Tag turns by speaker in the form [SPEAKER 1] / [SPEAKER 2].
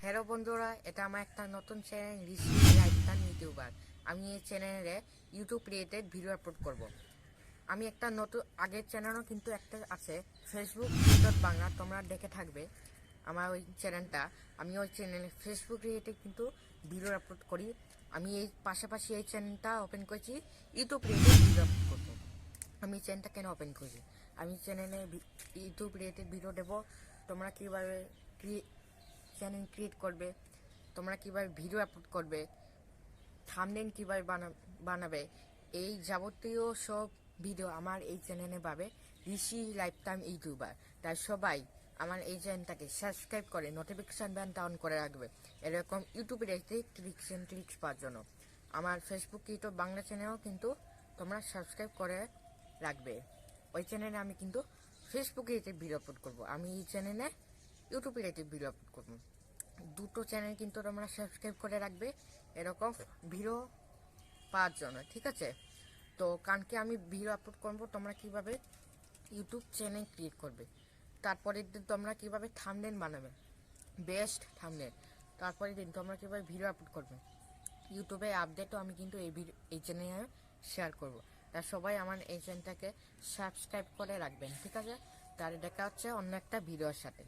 [SPEAKER 1] Hello বন্ধুরা, এটা আমার একটা নতুন চ্যানেল ঋষি লাইফস্টাইল ইউটিউবার। আমি এই চ্যানেলে ইউটিউব রিলেটেড ভিডিও আপলোড করব। আমি একটা নতুন আগের চ্যানেলও কিন্তু একটা আছে, ফেসবুক বাংলা, তোমরা দেখে থাকবে আমার ওই চ্যানেলটা। আমি ওই চ্যানেলে ফেসবুক রিলেটেড কিন্তু ভিডিও আপলোড করি। আমি এই পাশাপাশি এই চ্যানেলটা ওপেন করেছি ইউটিউব রিলেটেড ভিডিও আপলোড করবো। আমি চ্যানেলটা কেন ওপেন করেছি, আমি চ্যানেলে ইউটিউব রিলেটেড ভিডিও দেবো। তোমরা কীভাবে চ্যানেল ক্রিয়েট করবে, তোমরা কীভাবে ভিডিও আপলোড করবে, থাম্বনেল কীভাবে বানাবে, এই যাবতীয় সব ভিডিও আমার এই চ্যানেলে পাবে ঋষি লাইফ টাইম ইউটিউবার। তাই সবাই আমার এই চ্যানেলটাকে সাবস্ক্রাইব করে নোটিফিকেশান বেলটা অন করে রাখবে, এরকম ইউটিউবের একটি ট্রিক্স পাওয়ার জন্য। আমার ফেসবুক ইউটিউব বাংলা চ্যানেলও কিন্তু তোমরা সাবস্ক্রাইব করে রাখবে। ওই চ্যানেলে আমি কিন্তু ফেসবুকে রিলেটেড ভিডিও আপলোড করবো, আমি এই চ্যানেলে ইউটিউব রিলেটেড ভিডিও আপলোড করবো। দুটো চ্যানেল কিন্তু তোমরা সাবস্ক্রাইব করে রাখবে এরকম ভিডিও পাওয়ার জন্য, ঠিক আছে? তো কালকে আমি ভিডিও আপলোড করবো তোমরা কিভাবে ইউটিউব চ্যানেল ক্রিয়েট করবে, তারপরের দিন তোমরা কিভাবে থাম্বনেল বানাবে, বেস্ট থাম্বনেল, তারপরের দিন তোমরা কিভাবে ভিডিও আপলোড করবে। ইউটিউবে আপডেটও আমি কিন্তু এই চ্যানেলে শেয়ার করবো। তা সবাই আমার এই চ্যানেলটাকে সাবস্ক্রাইব করে রাখবেন, ঠিক আছে? তাহলে দেখা হচ্ছে অন্য একটা ভিডিওর সাথে।